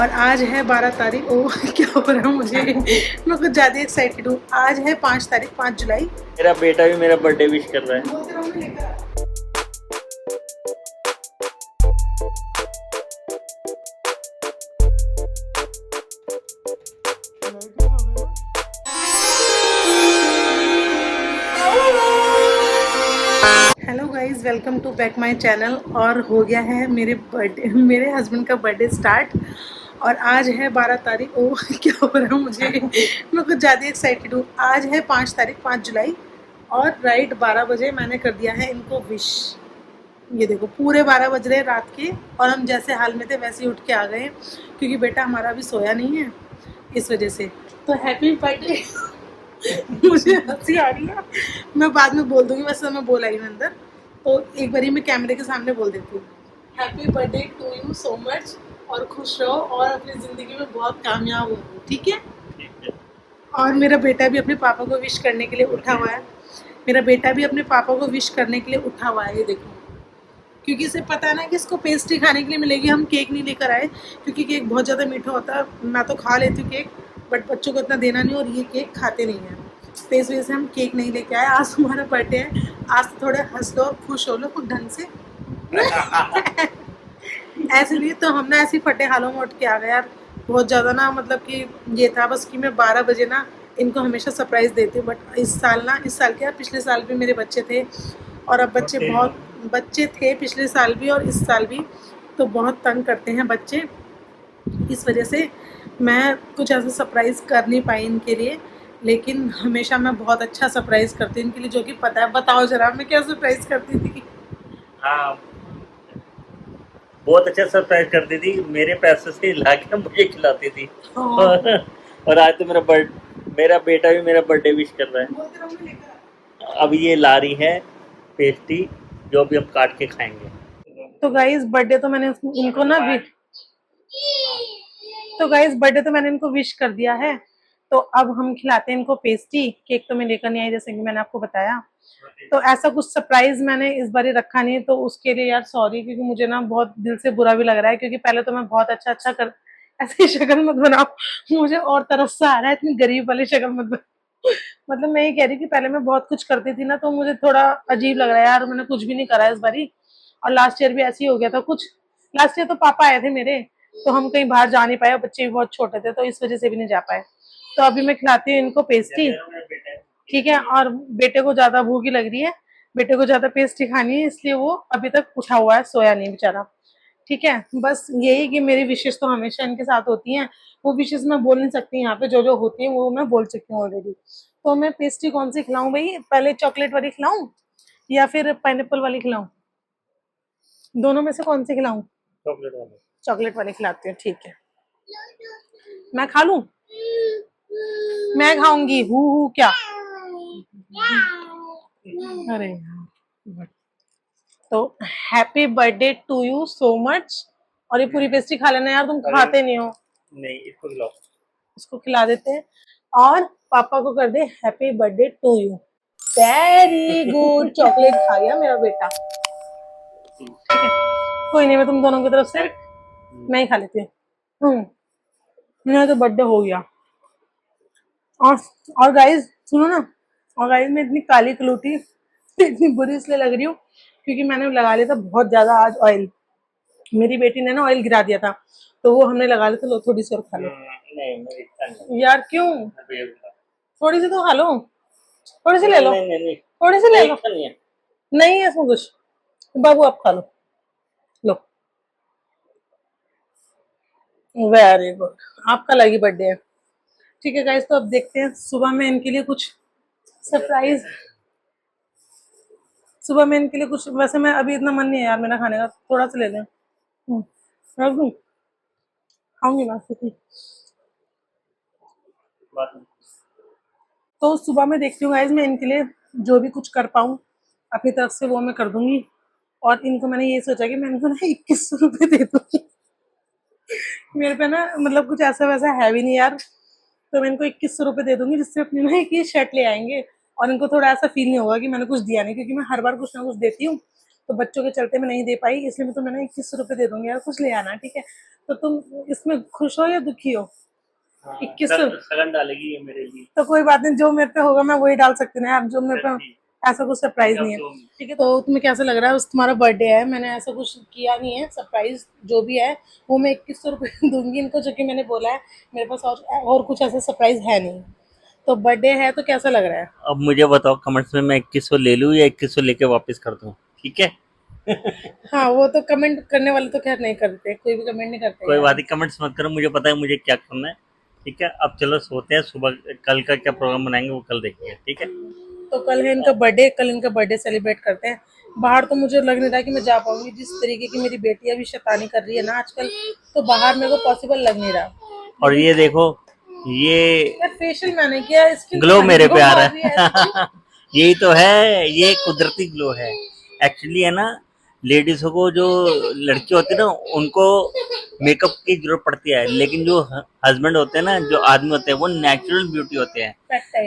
और आज है 12 तारीख। ओ क्या हो रहा है मुझे मैं कुछ ज़्यादा एक्साइटेड हूँ। आज है 5 तारीख, 5 जुलाई। मेरा बेटा भी मेरा बर्थडे विश कर रहा है। Hello guys, welcome to back my channel. और हो गया है मेरे हस्बैंड का बर्थडे स्टार्ट। और आज है 12 तारीख। ओ क्या हो रहा है मुझे मैं कुछ ज़्यादा एक्साइटेड हूँ। आज है 5 तारीख, 5 जुलाई। और राइट 12 बजे मैंने कर दिया है इनको विश। ये देखो पूरे 12 बज रहे रात के, और हम जैसे हाल में थे वैसे ही उठ के आ गए, क्योंकि बेटा हमारा अभी सोया नहीं है इस वजह से। तो हैप्पी बर्थडे मुझे हंसी आ रही है, मैं बाद में बोल दूंगी, वैसे मैं बोल आई हूँ अंदर। तो एक बारी मैं कैमरे के सामने बोल देती हूँ, happy birthday to you so much. और खुश रहो और अपनी ज़िंदगी में बहुत कामयाब हो, ठीक है। और मेरा बेटा भी अपने पापा को विश करने के लिए उठा हुआ है। मेरा बेटा भी अपने पापा को विश करने के लिए उठा हुआ है, ये देखो। क्योंकि इसे पता है ना कि इसको पेस्ट्री खाने के लिए मिलेगी। हम केक नहीं लेकर आए, क्योंकि केक बहुत ज़्यादा मीठा होता है। मैं तो खा लेती हूँ केक, बट बच्चों को इतना देना नहीं, और ये केक खाते नहीं हैं, तो इस वजह से हम केक नहीं लेके आए। आज तुम्हारा बर्थडे है, आज तो थोड़े हंस लो, खुश हो लो कुछ ढंग से ऐसे नहीं तो हम ना ऐसी फटे हालों में उठ के आ गए यार। बहुत ज़्यादा ना, मतलब कि ये था बस कि मैं 12 बजे ना इनको हमेशा सरप्राइज़ देती हूँ। बट इस साल क्या, पिछले साल भी मेरे बच्चे थे, और अब बच्चे थे पिछले साल भी और इस साल भी। तो बहुत तंग करते हैं बच्चे, इस वजह से मैं कुछ ऐसा सरप्राइज़ कर नहीं पाई इनके लिए। लेकिन हमेशा मैं बहुत अच्छा सरप्राइज़ करती हूँ इनके लिए, जो कि पता है। बताओ ज़रा मैं क्या सरप्राइज़ करती थी। हाँ, बहुत अच्छा सरप्राइज करती थी। मेरे पैसे से ला के मुझे खिलाती थी। और आज तो मेरा बेटा भी मेरा बर्थडे विश कर रहा है। अब ये ला रही है पेस्ट्री, जो भी हम काट के खाएंगे। तो गाइस बर्थडे तो मैंने इनको ना तो गाइस बर्थडे तो मैंने इनको विश कर दिया है। तो अब हम खिलाते हैं इनको पेस्ट्री। केक तो मैं लेकर नहीं आई, जैसे कि मैंने आपको बताया। तो ऐसा कुछ सरप्राइज मैंने इस बार रखा नहीं, तो उसके लिए यार सॉरी, क्योंकि मुझे ना बहुत दिल से बुरा भी लग रहा है। क्योंकि पहले तो मैं बहुत अच्छा अच्छा कर, ऐसी शक्ल मत बनाओ मुझे, और तरस सा आ रहा है, इतनी गरीब वाली शक्ल मत बनाओ मतलब मैं ये कह रही कि पहले मैं बहुत कुछ करती थी ना, तो मुझे थोड़ा अजीब लग रहा है यार, मैंने कुछ भी नहीं करा इस बारी। और लास्ट ईयर भी ऐसे ही हो गया था कुछ। लास्ट ईयर तो पापा आए थे मेरे, तो हम कहीं बाहर जा नहीं पाए, बच्चे भी बहुत छोटे थे, तो इस वजह से भी नहीं जा पाए। तो अभी मैं खिलाती हूँ इनको पेस्ट्री, ठीक है। और बेटे को ज्यादा भूख ही लग रही है, बेटे को ज्यादा पेस्ट्री खानी है, इसलिए वो अभी तक उठा हुआ है, सोया नहीं बेचारा, ठीक है। बस यही कि मेरी विशेष तो हमेशा इनके साथ होती हैं। वो विशेष मैं बोल नहीं सकती यहाँ पे, जो जो होती है वो मैं बोल चुकी हूँ ऑलरेडी। तो मैं पेस्ट्री कौन सी खिलाऊं भाई, पहले चॉकलेट वाली खिलाऊं या फिर पाइनएप्पल वाली खिलाऊं? दोनों में से कौन सी खिलाऊं? चॉकलेट वाले। चॉकलेट वाली खिलाती हूँ, ठीक है। मैं खा लूं? मैं खाऊंगी हु क्या? अरे यार, तो happy birthday to you so much. और ये पूरी पेस्ट्री खा लेना यार, तुम खाते नहीं हो। नहीं, इसको खिलाओ। इसको खिला देते हैं। और पापा को कर दे happy birthday to you. Very good, chocolate खा गया मेरा बेटा, ठीक है। कोई नहीं, मैं तुम दोनों की तरफ से मैं ही खा लेती हूँ। मेरा तो बर्थडे हो गया। और और गाइस सुनो ना, और गाइस मैं इतनी काली कलूटी इतनी बुरी इसलिए लग रही हूँ, क्योंकि मैंने लगा लिया था बहुत ज्यादा आज ऑयल। मेरी बेटी ने ना ऑयल गिरा दिया था, तो वो हमने लगा लिया था। लो थोड़ी सी और खा लो। नहीं, मेरी इच्छा नहीं। यार क्यों? थोड़ी सी तो खा लो, थोड़ी सी ले लो, नहीं, नहीं, नहीं, थोड़ी सी ले लो। इच्छा नहीं है। नहीं है इसमें कुछ, बाबू आप खा लो। लो, वेरी गुड, आपका लगी बर्थडे है, ठीक है गाइस। तो अब देखते हैं सुबह में इनके लिए कुछ सरप्राइज। सुबह में इनके लिए कुछ, वैसे मैं अभी इतना मन नहीं है यार मेरा खाने का, थोड़ा सा ले लें। रख दूं? खाऊंगी मैं सीधी। तो सुबह में देखती हूँ गाइस, मैं इनके लिए जो भी कुछ कर पाऊँ अपनी तरफ से वो मैं कर दूंगी। और इनको मैंने ये सोचा कि मैं इनको ना 21 रुपये दे दूंगी मेरे पे ना मतलब कुछ ऐसा वैसा है भी नहीं यार, तो मैं इनको 21 रुपये दे दूंगी, जिससे अपनी ना एक ये शर्ट ले आएंगे। और इनको थोड़ा ऐसा फील नहीं होगा कि मैंने कुछ दिया नहीं, क्योंकि मैं हर बार कुछ ना कुछ देती हूँ, तो बच्चों के चलते मैं नहीं दे पाई, इसलिए मैं तुम्हें 2100 रुपये दे दूंगी यार, कुछ ले आना, ठीक है। तो तुम इसमें खुश हो या दुखी हो? 2100 सगन डालेगी ये मेरे लिए। तो कोई बात नहीं, जो मेरे पे होगा मैं वही डाल सकती हूँ ना, अब जो मेरे पे ऐसा कुछ सरप्राइज नहीं है, ठीक है। तो तुम्हें कैसा लग रहा है? उस तुम्हारा बर्थडे है, मैंने ऐसा कुछ किया नहीं है, सरप्राइज जो भी है वो मैं 2100 रुपये दूंगी इनको, जो कि मैंने बोला है, मेरे पास और कुछ ऐसा सरप्राइज है नहीं। तो बर्थडे है तो कैसा लग रहा है? अब मुझे बताओ कमेंट्स में, मैं 2100 ले लूँ या 2100 लेके वापस कर दूँ, ठीक है? हाँ, वो तो कमेंट करने वाले तो खैर नहीं करते, कोई भी कमेंट नहीं करते। कोई बात नहीं, कमेंट्स मत करो, मुझे पता है मुझे क्या करना है, ठीक है। अब चलो सोते हैं, सुबह कल का क्या प्रोग्राम बनाएंगे वो कल देखेंगे, ठीक है। तो कल है इनका बर्थडे, कल इनका बर्थडे सेलिब्रेट करते हैं। बाहर तो मुझे लग नहीं रहा कि मैं जा पाऊंगी, जिस तरीके की मेरी बेटी अभी शैतानी कर रही है ना आजकल, तो बाहर मेरे को पॉसिबल लग नहीं रहा। और ये देखो, ये फेशियल मैंने किया, स्किन ग्लो मेरे पे आ रहा है। यही तो है, ये कुदरती ग्लो है एक्चुअली, है ना। लेडीजों को, जो लड़की होती है ना, उनको मेकअप की जरूरत पड़ती है, लेकिन जो हस्बैंड होते हैं ना, जो आदमी होते हैं, वो नेचुरल ब्यूटी होते हैं,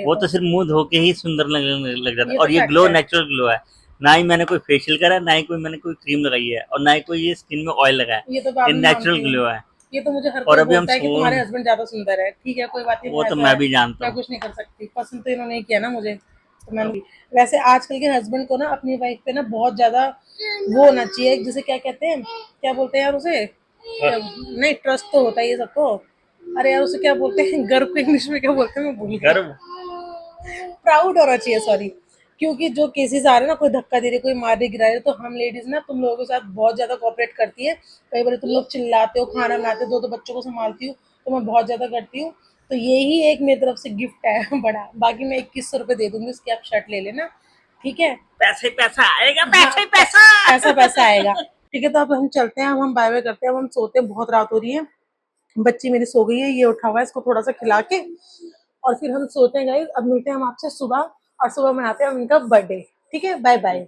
वो तो सिर्फ मुंह धो के ही सुंदर लगने लग जाता है। और ये ग्लो नेचुरल ग्लो है, ना ही मैंने कोई फेशियल करा, ना ही मैंने कोई क्रीम लगाई है, और ना ही कोई ये स्किन में ऑयल लगाया है, ये नेचुरल ग्लो है। ये तो मुझे हर और कोई अभी हम बोलता है कि तुम्हारे हस्बैंड ज्यादा सुंदर है, ठीक है, कोई बात नहीं, वो तो मैं भी जानता मैं हूँ, कुछ नहीं कर सकती, पसंद तो इन्होंने किया ना मुझे, तो मैं वैसे आजकल के हस्बैंड को ना अपनी वाइफ पे ना बहुत ज्यादा वो होना चाहिए, जिसे क्या कहते हैं, क्या बोलते हैं यार उसे, नहीं ट्रस्ट तो होता है ये सबको, अरे यार उसे क्या बोलते हैं, गर्व को इंग्लिश में क्या बोलते हैं, मैं भूल गई, गर्व, प्राउड होना चाहिए, सॉरी। क्योंकि जो केसेस आ रहे हैं ना, कोई धक्का दे रहे, कोई मार रहे, गिरा रहे, तो हम लेडीज ना तुम लोगों के साथ बहुत ज्यादा कोऑपरेट करती है। कई बार तुम लोग चिल्लाते हो, खाना बनाते हो, दो बच्चों को संभालती हूँ, तो मैं बहुत ज्यादा करती हूँ, तो यही एक मेरी तरफ से गिफ्ट है बड़ा। बाकी मैं 2100 रुपये दे दूंगी, उसकी आप शर्ट ले लेना, ठीक है। पैसे पैसा आएगा, पैसे पैसा, पैसा पैसा आएगा, ठीक है। तो अब हम चलते हैं, अब हम बाय बाय करते हैं, अब हम सोते हैं, बहुत रात हो रही है, बच्ची मेरी सो गई है, ये उठा हुआ है, इसको थोड़ा सा खिला के और फिर हम सोते हैं गाइस। अब मिलते हैं हम आपसे सुबह, और सुबह मनाते हैं हम इनका बर्थडे, ठीक है। Bye bye.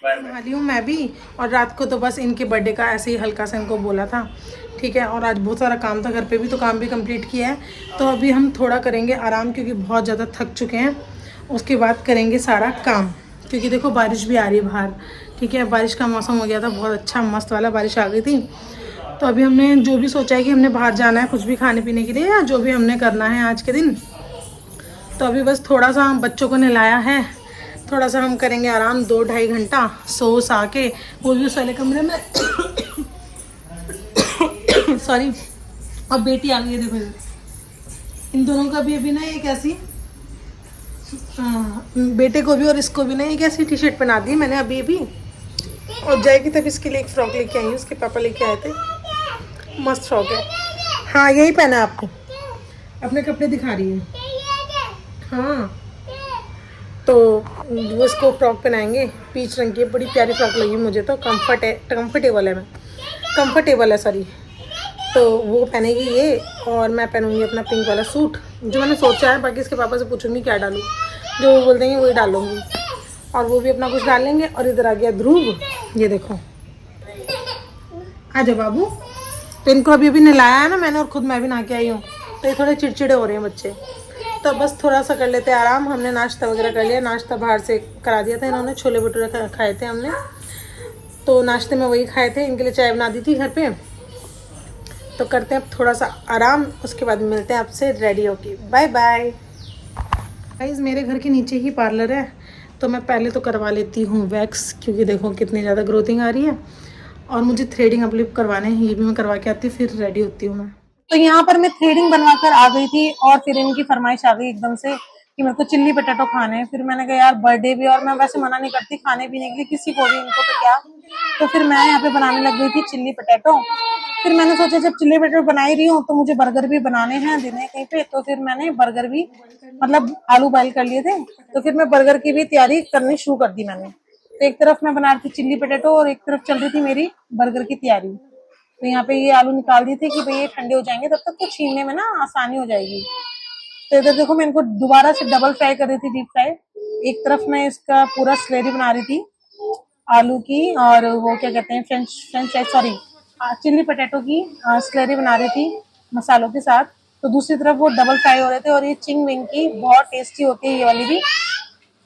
नहा ली हूँ मैं भी, और रात को तो बस इनके बर्थडे का ऐसे ही हल्का सा इनको बोला था, ठीक है। और आज बहुत सारा काम था घर पे भी, तो काम भी कंप्लीट किया है। तो अभी हम थोड़ा करेंगे आराम, क्योंकि बहुत ज़्यादा थक चुके हैं, उसके बाद करेंगे सारा काम, क्योंकि देखो बारिश भी आ रही है बाहर, ठीक है। बारिश का मौसम हो गया था, बहुत अच्छा मस्त वाला बारिश आ गई थी। तो अभी हमने जो भी सोचा है कि हमने बाहर जाना है कुछ भी खाने पीने के लिए, या जो भी हमने करना है आज के दिन, तो अभी बस थोड़ा सा हम बच्चों को नहलाया है, थोड़ा सा हम करेंगे आराम, 2-2.5 घंटा सो सा के, वो भी उस वाले कमरे में सॉरी। अब बेटी आ गई है, देखो इन दोनों का भी अभी ना एक ऐसी, बेटे को भी और इसको भी ना एक ऐसी टी शर्ट पहना दी मैंने अभी अभी, और जाएगी तब इसके लिए एक फ्रॉक लेके आई हूँ, उसके पापा लेके आए थे, मस्त फ्रॉक है। हाँ यही पहना है आपको, अपने कपड़े दिखा रही है, हाँ। तो वो इसको फ्रॉक पहनाएंगे, पीच रंग की, बड़ी प्यारी फ्रॉक लगी मुझे तो, कंफर्टेबल है सॉरी। तो वो पहनेगी ये, और मैं पहनूंगी अपना पिंक वाला सूट जो मैंने सोचा है। बाकी इसके पापा से पूछूंगी क्या डालूँ, जो वो बोल देंगे वही डालूंगी, और वो भी अपना कुछ डाल लेंगे। और इधर आ गया ध्रुव, ये देखो, आजा बाबू। तो इनको अभी अभी नहलाया है ना मैंने, और खुद मैं भी नहा के आई हूँ, तो ये थोड़े चिड़चिड़े हो रहे हैं बच्चे। तो बस थोड़ा सा कर लेते हैं आराम। हमने नाश्ता वगैरह कर लिया, नाश्ता बाहर से करा दिया था इन्होंने, छोले भटूरे खाए थे हमने, तो नाश्ते में वही खाए थे, इनके लिए चाय बना दी थी घर पे। तो करते हैं अब थोड़ा सा आराम, उसके बाद मिलते हैं आपसे रेडी होके। Bye bye guys. मेरे घर के नीचे ही पार्लर है, तो मैं पहले तो करवा लेती हूँ वैक्स, क्योंकि देखो कितनी ज़्यादा ग्रोथिंग आ रही है, और मुझे थ्रेडिंग अपलिप करवाने हैं, ये भी मैं करवा के आती हूँ, फिर रेडी होती हूँ मैं। तो यहाँ पर मैं थ्रेडिंग बनवा कर आ गई थी, और फिर इनकी फरमाइश आ गई एकदम से कि मेरे को चिल्ली पटेटो खाने हैं। फिर मैंने कहा यार बर्थडे भी, और मैं वैसे मना नहीं करती खाने पीने के लिए किसी को भी, इनको तो क्या। तो फिर मैं यहाँ पे बनाने लग गई थी चिल्ली पटेटो। फिर मैंने सोचा जब चिल्ली पटेटो बना ही रही हूँ तो मुझे बर्गर भी बनाने हैं दिन कहीं पे, तो फिर मैंने बर्गर भी, मतलब आलू बॉयल कर लिए थे, तो फिर मैं बर्गर की भी तैयारी करनी शुरू कर दी मैंने। तो एक तरफ मैं बना रही थी चिल्ली पटेटो, और एक तरफ चल रही थी मेरी बर्गर की तैयारी। तो यहाँ पे ये आलू निकाल दिए थे कि भाई ये ठंडे हो जाएंगे, तब तक तो छीनने में ना आसानी हो जाएगी। तो इधर देखो मैं इनको दोबारा से डबल फ्राई कर रही थी, डीप फ्राई। एक तरफ मैं इसका पूरा स्लेरी बना रही थी आलू की, और वो क्या कहते हैं फ्रेंच सॉरी चिल्ली पटेटो की स्लेरी बना रही थी मसालों के साथ। तो दूसरी तरफ वो डबल फ्राई हो रहे थे, और ये चिंग विंग की बहुत टेस्टी होती है ये वाली भी।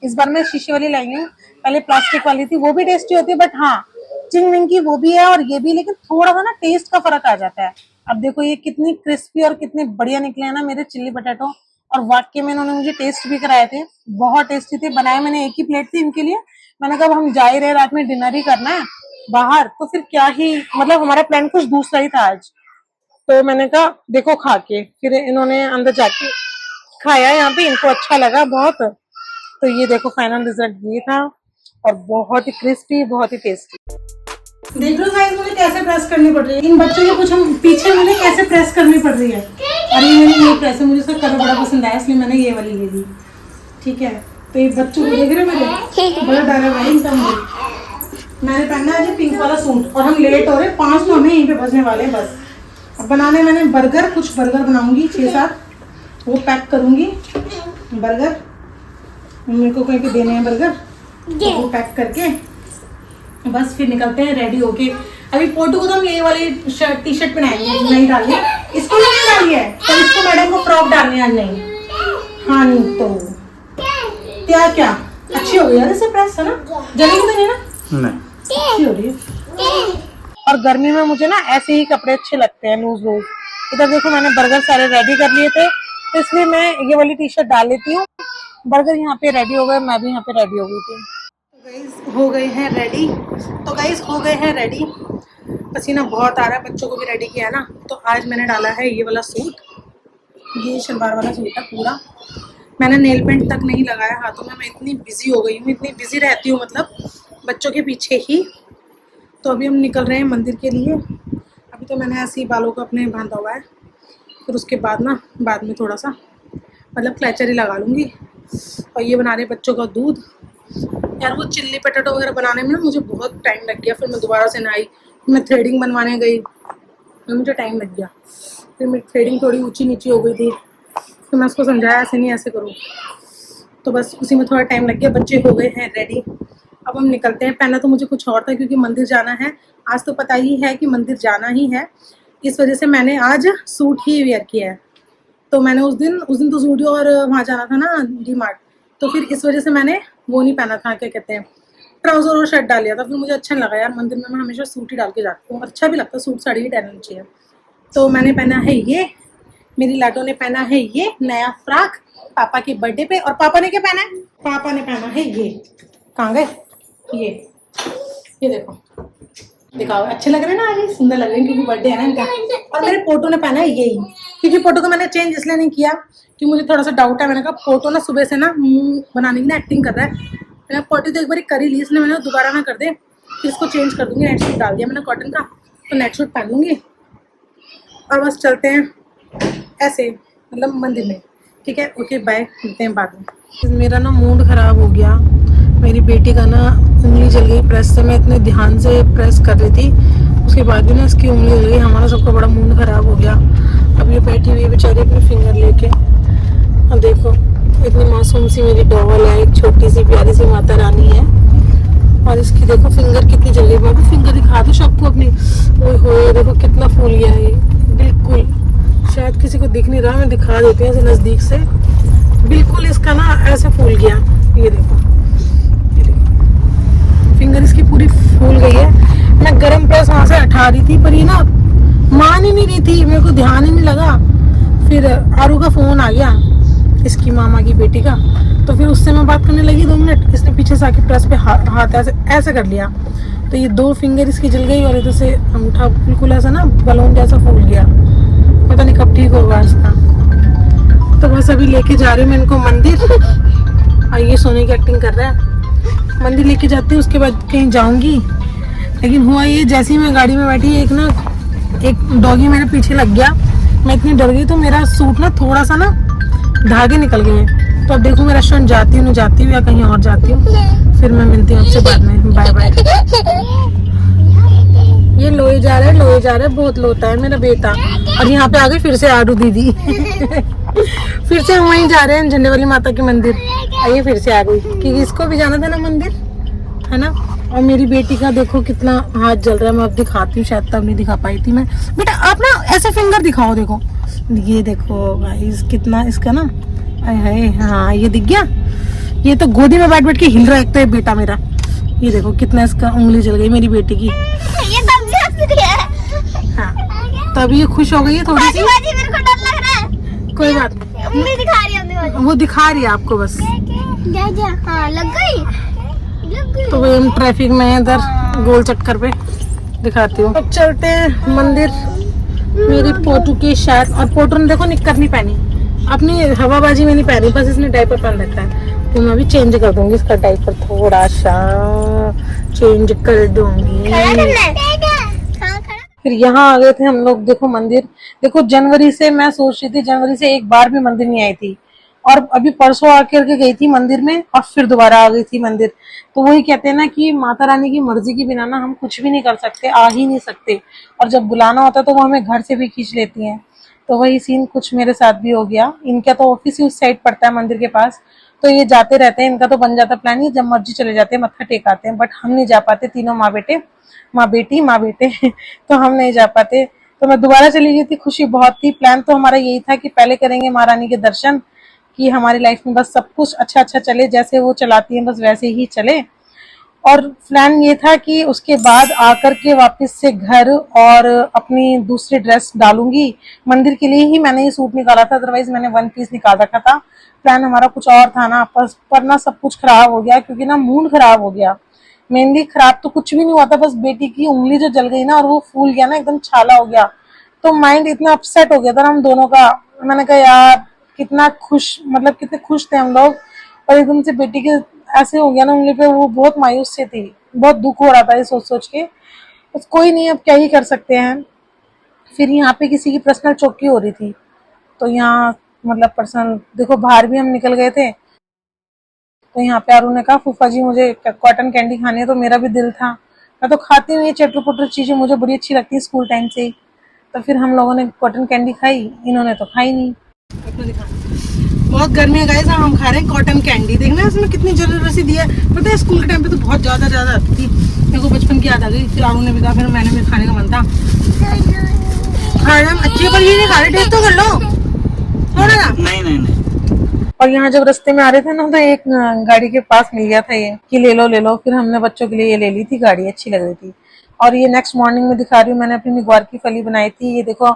इस बार मैं शीशे वाली लाई हूँ, पहले प्लास्टिक वाली थी, वो भी टेस्टी होती है, बट हाँ चिंग विंग की वो भी है और ये भी, लेकिन थोड़ा सा ना टेस्ट का फर्क आ जाता है। अब देखो ये कितनी क्रिस्पी और कितने बढ़िया निकले हैं ना मेरे चिल्ली पोटैटो, और वाकई में इन्होंने मुझे टेस्ट भी कराए थे, बहुत टेस्टी थे। बनाए मैंने एक ही प्लेट थी इनके लिए, मैंने कहा हम जा ही रहे, रात में डिनर ही करना है बाहर, तो फिर क्या ही मतलब हमारा प्लान कुछ दूसरा ही था आज। तो मैंने कहा देखो खा के, फिर इन्होंने अंदर जाके खाया, यहाँ पे इनको अच्छा लगा बहुत। तो ये देखो फाइनल रिजल्ट ये था, और बहुत ही क्रिस्पी, बहुत ही टेस्टी। देख लो गाइस मुझे कैसे प्रेस करनी पड़ रही है, इन बच्चों के कुछ हम पीछे मुझे कैसे प्रेस करनी पड़ रही है। और ये मैंने ये प्रेस है, मुझे इसका कलर बड़ा पसंद आया, इसलिए मैंने ये वाली ले ली। ठीक है, तो ये बच्चों को देख रहे हो मेरे, बड़ा डर है भाई इनका मुझे। मैंने पहना है पिंक वाला सूट, और हम लेट हो रहे, 5 तो हमें यहीं पे बजने वाले हैं बस। अब बनाने मैंने बर्गर, कुछ बर्गर बनाऊंगी 6-7, वो पैक करूंगी बर्गर, मेरे को कहीं पे देने हैं बर्गर, तो वो पैक करके बस फिर निकलते हैं रेडी होके। अभी पोटू को तो हम ये वाली टी शर्ट पहनाएंगे, नहीं डाली इसको, नहीं डाली है, पर इसको मैडम को फ्रॉक डालनी है आज नहीं। हाँ नहीं तो क्या क्या अच्छी हो गई यार, इसे प्रेस है ना, जलेगी तो नहीं ना, अच्छी हो रही है। और गर्मी में मुझे ना ऐसे ही कपड़े अच्छे लगते हैं, लूज लूज। इधर देखो मैंने बर्गर सारे रेडी कर लिए थे, तो इसलिए मैं ये वाली टी शर्ट डाल लेती हूँ। बर्गर यहाँ पे रेडी हो गए, मैं भी यहाँ पे रेडी हो गई थी। तो गाइस हो गए हैं रेडी, पसीना बहुत आ रहा है, बच्चों को भी रेडी किया है ना। तो आज मैंने डाला है ये वाला सूट, ये शलवार वाला सूट है पूरा। मैंने नेल पेंट तक नहीं लगाया हाथों में, मैं इतनी बिजी हो गई हूँ, इतनी बिजी रहती हूँ मतलब बच्चों के पीछे ही। तो अभी हम निकल रहे हैं मंदिर के लिए। अभी तो मैंने ऐसे ही बालों को अपने बांधा हुआ है, फिर उसके बाद में थोड़ा सा मतलब क्लचर ही लगा लूँगी। और ये बना रहे बच्चों का दूध। यार वो चिल्ली पोटैटो वगैरह बनाने में ना मुझे बहुत टाइम लग गया, फिर मैं दोबारा से नहाई, मैं थ्रेडिंग बनवाने गई, फिर मुझे टाइम लग गया, फिर मेरी थ्रेडिंग थोड़ी ऊंची नीची हो गई थी, फिर मैं उसको समझाया ऐसे नहीं ऐसे करो, तो बस उसी में थोड़ा टाइम लग गया। बच्चे हो गए हैं रेडी, अब हम निकलते हैं। पहना तो मुझे कुछ और था क्योंकि मंदिर जाना है, आज तो पता ही है कि मंदिर जाना ही है, इस वजह से मैंने आज सूट ही वेयर किया है। तो मैंने उस दिन तो स्टूडियो और वहाँ जाना था ना डी-मार्ट, तो फिर इस वजह से मैंने वो नहीं पहना था, क्या कहते हैं, ट्राउजर और शर्ट डाल लिया था। फिर मुझे अच्छा नहीं लगा यार, मंदिर में मैं हमेशा सूट ही डाल के जाती हूँ, अच्छा भी लगता है, सूट साड़ी ही डालनी चाहिए। तो मैंने पहना है ये, मेरी लाडो ने पहना है ये नया फ्रॉक पापा के बर्थडे पे। और पापा ने क्या पहना है, पापा ने पहना है ये, कहाँ गए ये देखो, दिखाओ, अच्छे लग रहे हैं ना, आज सुंदर लग रहे हैं क्योंकि बर्थडे है ना इनका। और मेरे फोटो ने पहना है यही, क्योंकि फोटो को मैंने चेंज इसलिए नहीं किया कि मुझे थोड़ा सा डाउट है। मैंने कहा फोटो ना सुबह से ना मुंह बनाने की ना एक्टिंग कर रहा है, मैंने फोटो तो एक बार कर ही ली, इसलिए मैंने दोबारा ना कर दे, फिर इसको चेंज कर दूंगी। नेट सूट डाल दिया मैंने कॉटन का, तो नेट सूट पहन लूंगी और बस चलते हैं ऐसे मतलब मंदिर में। ठीक है, ओके बाय, मिलते हैं बाद में। मेरा ना मूड खराब हो गया, मेरी बेटी का ना उंगली जल गई प्रेस से, मैं इतने ध्यान से प्रेस कर रही थी, उसके बाद भी ना इसकी उंगली जल गई। हमारा सबका बड़ा मूड खराब हो गया। अब ये बैठी हुई है बेचारी अपनी फिंगर लेके, अब देखो इतनी मासूम सी मेरी डॉल है, एक छोटी सी प्यारी सी माता रानी है, और इसकी देखो फिंगर कितनी जल गई। मैं भी फिंगर दिखा दूँ सबको अपनी, ओए होए देखो कितना फूल गया है, बिल्कुल शायद किसी को दिख नहीं रहा, मैं दिखा देती हूँ नजदीक से, बिल्कुल इसका ना ऐसे फूल गया, ये देखो फिंगर इसकी पूरी फूल गई है। मैं गरम प्रेस वहां से हटा रही थी, पर ये ना मान ही नहीं रही थी, मेरे को ध्यान ही नहीं लगा। फिर आरू का फोन आ गया, इसकी मामा की बेटी का, तो फिर उससे मैं बात करने लगी 2 मिनट, इसने पीछे से आके प्रेस पे हाथ ऐसे कर लिया, तो ये 2 फिंगर इसकी जल गई, और इधर से अंगूठा बिल्कुल ऐसा ना बलून जैसा फूल गया, पता नहीं कब ठीक होगा इसका। तो बस अभी लेके जा रही हूँ मैं इनको मंदिर, और ये सोने की एक्टिंग कर रहा है। मंदिर लेके जाती हूँ, उसके बाद कहीं जाऊंगी। लेकिन हुआ ये, जैसे ही मैं गाड़ी में बैठी एक डॉगी मेरे पीछे लग गया, मैं इतनी डर गई, तो मेरा सूट ना थोड़ा सा ना धागे निकल गए। तो अब देखो मैं रेस्टोरेंट जाती हूँ, नहीं जाती हूँ या कहीं और जाती हूँ, फिर मैं मिलती हूँ आपसे बाद में, बाय बाय। ये लोए जा रहा है, बहुत लोता है मेरा बेटा। और यहाँ पे आ गई फिर से आडू दीदी फिर से हम वहीं जा रहे हैं झंडे वाली माता के मंदिर, आइए फिर से आ गई क्योंकि इसको भी जाना था ना मंदिर, है ना। और मेरी बेटी का देखो कितना हाथ जल रहा है, मैं अब दिखाती हूँ, शायद तब नहीं दिखा पाई थी मैं। बेटा आप ना ऐसे फिंगर दिखाओ, देखो ये देखो गाइस कितना इसका ना, हाय हाँ ये दिख गया, ये तो गोदी में बैठ के हिल रहा है एक तो बेटा मेरा। ये देखो कितना इसका उंगली जल गई मेरी बेटी की। ये सब्जी हंस रही है। हाँ तब ये खुश हो गई है थोड़ी सी। बाजी मेरे को डर लग रहा है। कोई बात नहीं, उंगली दिखा रही है अपनी। वो दिखा रही है आपको बस। क्या हाँ लग गई। तो वही हम ट्रैफिक में हैं इधर गोल चक्कर पे, दिखाती हूँ। अब चलते हैं मंदिर। मेरी पोटू के शायद, और पोटू ने देखो निक्कर नहीं पहनी, अपनी हवाबाजी में नहीं पहनी, बस इसने डायपर पहन रखा है। तो मैं भी चेंज कर दूंगी इसका डायपर, थोड़ा सा चेंज कर दूंगी। फिर यहाँ आ गए थे हम लोग, देखो मंदिर। देखो जनवरी से मैं सोच रही थी, जनवरी से एक बार भी मंदिर नहीं आई थी, और अभी परसों आकर के गई थी मंदिर में, और फिर दोबारा आ गई थी मंदिर। तो वही कहते हैं ना कि माता रानी की मर्जी के बिना ना हम कुछ भी नहीं कर सकते, आ ही नहीं सकते, और जब बुलाना होता है तो वो हमें घर से भी खींच लेती हैं। तो वही सीन कुछ मेरे साथ भी हो गया। इनका तो ऑफिस ही उस साइड पड़ता है मंदिर के पास, तो ये जाते रहते हैं, इनका तो बन जाता प्लान, ये जब मर्जी चले जाते हैं, मत्था टेकाते हैं। बट हम नहीं जा पाते, तीनों माँ बेटे, माँ बेटे तो हम नहीं जा पाते। तो मैं दोबारा चली गई थी, खुशी बहुत थी। प्लान तो हमारा यही था कि पहले करेंगे महारानी के दर्शन, कि हमारी लाइफ में बस सब कुछ अच्छा अच्छा चले, जैसे वो चलाती हैं बस वैसे ही चले। और प्लान ये था कि उसके बाद आकर के वापस से घर और अपनी दूसरी ड्रेस डालूंगी। मंदिर के लिए ही मैंने ये सूट निकाला था, अदरवाइज मैंने वन पीस निकाल रखा था। प्लान हमारा कुछ और था ना, पर ना सब कुछ खराब हो गया, क्योंकि ना मूड खराब हो गया। मेनली खराब तो कुछ भी नहीं हुआ था, बस बेटी की उंगली जो जल गई ना, और वो फूल गया ना, एकदम छाला हो गया। तो माइंड इतना अपसेट हो गया था ना हम दोनों का। मैंने कहा यार कितना खुश, मतलब कितने खुश थे हम लोग, और एकदम से बेटी के ऐसे हो गया ना उंगली पे। वो बहुत मायूस से थी, बहुत दुख हो रहा था ये सोच सोच के। बस कोई नहीं, अब क्या ही कर सकते हैं। फिर यहाँ पे किसी की पर्सनल चौकी हो रही थी, तो यहाँ मतलब पर्सनल देखो बाहर भी हम निकल गए थे। तो यहाँ पे अरुण ने कहा फूफा जी मुझे कॉटन कैंडी खानी है, तो मेरा भी दिल था। मैं तो खाती हूँ ये चटर पुटर चीजें, मुझे बड़ी अच्छी लगती है स्कूल टाइम से ही। तो फिर हम लोगों ने कॉटन कैंडी खाई, इन्होंने तो खाई नहीं। बहुत गर्मी है गाइस, हम खा रहे हैं कॉटन कैंडी। देखना इसमें कितनी जरूरत सी दी है। पता है स्कूल के टाइम पे तो बहुत ज्यादा आती थी, मेरे को बचपन की याद आ गई। फिर अरुण ने भी कहा, फिर मैंने भी खाने का मन था। खाना अच्छी, पर ये नहीं खा रहे, टेस्ट तो कर लो थोड़ा ना। नहीं। और यहाँ जब रास्ते में आ रहे थे ना, तो एक गाड़ी के पास मिल गया था ये कि ले लो। फिर हमने बच्चों के लिए ये ले ली थी गाड़ी, अच्छी लग रही थी। और ये नेक्स्ट मॉर्निंग में दिखा रही हूँ, मैंने अपनी ग्वार की फली बनाई थी। ये देखो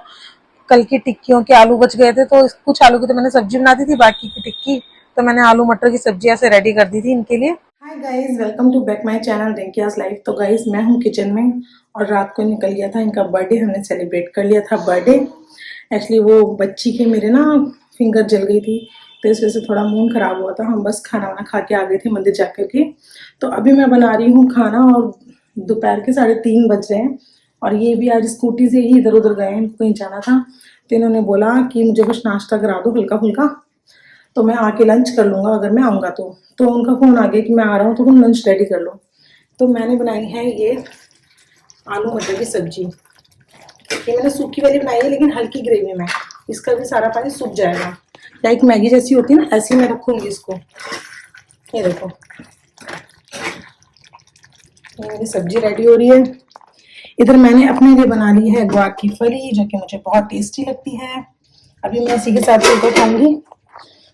कल की टिक्कियों के आलू बच गए थे, तो कुछ आलू की तो मैंने सब्जी बना दी थी, बाकी की टिक्की तो मैंने आलू मटर की सब्जी ऐसे रेडी कर दी थी इनके लिए। Hi guys, welcome to back my channel Rinkiya's life. तो गाइस मैं हूँ किचन में, और रात को निकल गया था इनका बर्थडे, हमने सेलिब्रेट कर लिया था बर्थडे। एक्चुअली वो बच्ची के मेरे ना फिंगर जल गई थी, तो इस वजह से थोड़ा मूड खराब हुआ था। हम बस खाना वाना खा के आ गए थे मंदिर जाकर के। तो अभी मैं बना रही हूँ खाना, और दोपहर के 3:30 बज रहे हैं। और ये भी आज स्कूटी से ही इधर उधर गए हैं, कहीं जाना था। तो इन्होंने बोला कि मुझे कुछ नाश्ता करा दो हल्का फुल्का, तो मैं आके लंच कर लूँगा अगर मैं आऊँगा तो उनका फ़ोन आ गया कि मैं आ रहा हूँ, तो तुम लंच रेडी कर लो। तो मैंने बनाई है ये आलू मटर की सब्जी। ये मैंने सूखी वाली बनाई है, लेकिन हल्की ग्रेवी में, इसका भी सारा पानी सूख जाएगा। या एक मैगी जैसी होती है ना, ऐसी मैं रखूँगी इसको। ये देखो ये मेरी सब्जी रेडी हो रही है। इधर मैंने अपने लिए बना ली है ग्वार की फली, जो कि मुझे बहुत टेस्टी लगती है। अभी मैं इसी के साथ फुलका खाऊंगी।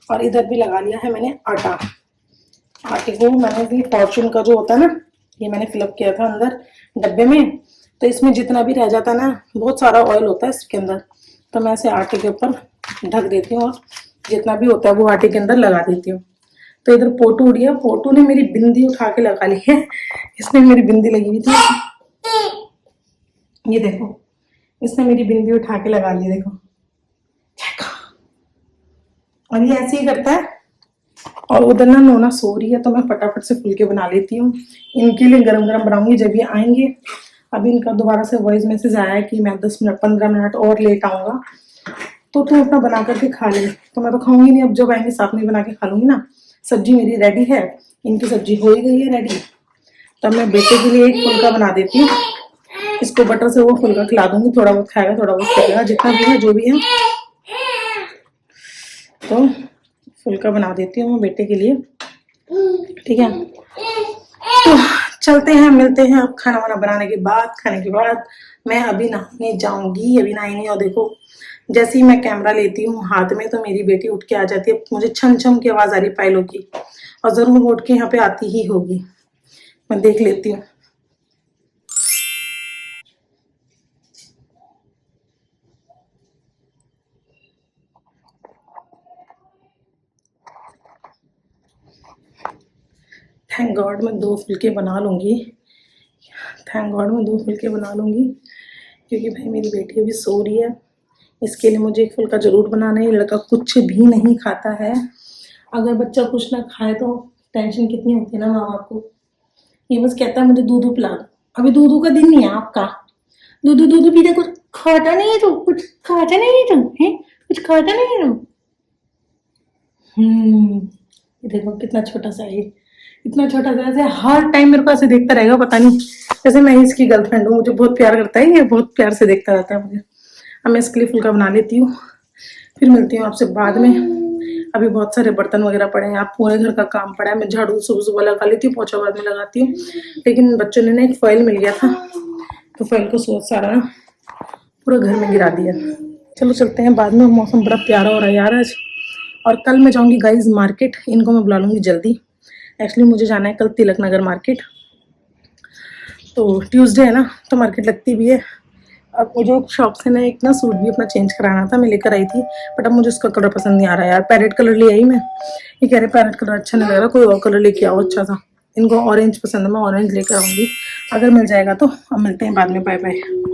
और इधर भी लगा लिया है मैंने आटा। आटे को मैंने भी फॉर्चून का जो होता है ना, ये मैंने फिलअप किया था अंदर डब्बे में। तो इसमें जितना भी रह जाता ना, बहुत सारा ऑयल होता है इसके अंदर, तो मैं इसे आटे के ऊपर ढक देती हूँ, और जितना भी होता है वो आटे के अंदर लगा देती हूँ। तो इधर पोटू उड़ी है, पोटू ने मेरी बिंदी उठा के लगा ली है। इसमें मेरी बिंदी लगी हुई थी, ये देखो इसने मेरी बिंदी उठा के लगा ली, देखो। और ये ऐसे ही करता है। और उधर ना नोना सो रही है, तो मैं फटाफट से फुलके बना लेती हूँ। इनके लिए गरम गरम बनाऊंगी जब ये आएंगे। अभी इनका दोबारा से वॉइस मैसेज आया है कि मैं 10-15 मिनट और लेट आऊँगा, तो तू अपना बना करके खा ले। तो मैं तो खाऊंगी नहीं, अब जब आएंगे साथ में बना के खा लूंगी ना। सब्जी मेरी रेडी है, इनकी सब्जी हो ही गई है रेडी। तो मैं बेटे के लिए एक फुल्का बना देती हूँ, इसको बटर से वो फुल्का खिला दूंगी। थोड़ा बहुत खाएगा, थोड़ा बहुत खाएगा, जितना भी है जो भी है। तो फुल्का बना देती हूँ मैं बेटे के लिए, ठीक है। तो चलते हैं, मिलते हैं अब खाना वाना बनाने के बाद। खाने के बाद मैं अभी नहाने जाऊंगी, अभी नहाई नहीं। और देखो जैसे ही मैं कैमरा लेती हूँ हाथ में, तो मेरी बेटी उठ के आ जाती है। मुझे छम छम की आवाज आ रही है पायलों की, और जरूर उठ के यहाँ पे आती ही होगी। मैं देख लेती हूँ। थैंक गॉड मैं 2 फुलके बना लूँगी। थैंक गॉड मैं 2 फुलके बना लूँगी, क्योंकि भाई मेरी बेटी अभी सो रही है। इसके लिए मुझे 1 फुलका ज़रूर बनाना है। लड़का कुछ भी नहीं खाता है। अगर बच्चा कुछ ना खाए तो टेंशन कितनी होती है ना माँ बाप को। ये बस कहता है मुझे दूध पिला दो। अभी दूध का दिन नहीं है आपका। दूध पीते कुछ खाता नहीं है तो, कुछ खाता नहीं है तो, हैं? कुछ खाता नहीं है तो। ये देखो कितना छोटा सा है, इतना छोटा सा। ऐसे हर टाइम मेरे को ऐसे देखता रहेगा, पता नहीं जैसे मैं ही इसकी गर्लफ्रेंड हूँ। मुझे बहुत प्यार करता है, ये बहुत प्यार से देखता रहता है मुझे। अब मैं इसके लिए फुल्का बना लेती हूँ, फिर मिलती हूँ आपसे बाद में। अभी बहुत सारे बर्तन वगैरह पड़े हैं, आप पूरे घर का काम पड़ा है। मैं झाड़ू सुबह सुबह लगा लेती हूँ, पोछा बाद में लगाती हूँ। लेकिन बच्चों ने ना एक फॉइल मिल गया था, तो फॉइल को सोच सारा ना पूरा घर में गिरा दिया। चलो चलते हैं बाद में। मौसम बड़ा प्यारा हो रहा है यार आज। और कल मैं जाऊँगी गाइज मार्केट। इनको मैं बुला लूँगी जल्दी। एक्चुअली मुझे जाना है कल तिलक नगर मार्केट। तो ट्यूसडे है ना, तो मार्केट लगती भी है। अब मुझे शॉप से ना एक ना सूट भी अपना चेंज कराना था, मैं लेकर आई थी, बट अब मुझे उसका कलर पसंद नहीं आ रहा यार। पैरेट कलर ले आई मैं। ये कह रहे पैरेट कलर अच्छा नहीं लग रहा, कोई और कलर लेके आओ अच्छा सा। इनको ऑरेंज पसंद है, मैं ऑरेंज लेकर आऊँगी अगर मिल जाएगा तो। अब मिलते हैं बाद में, बाय बाय।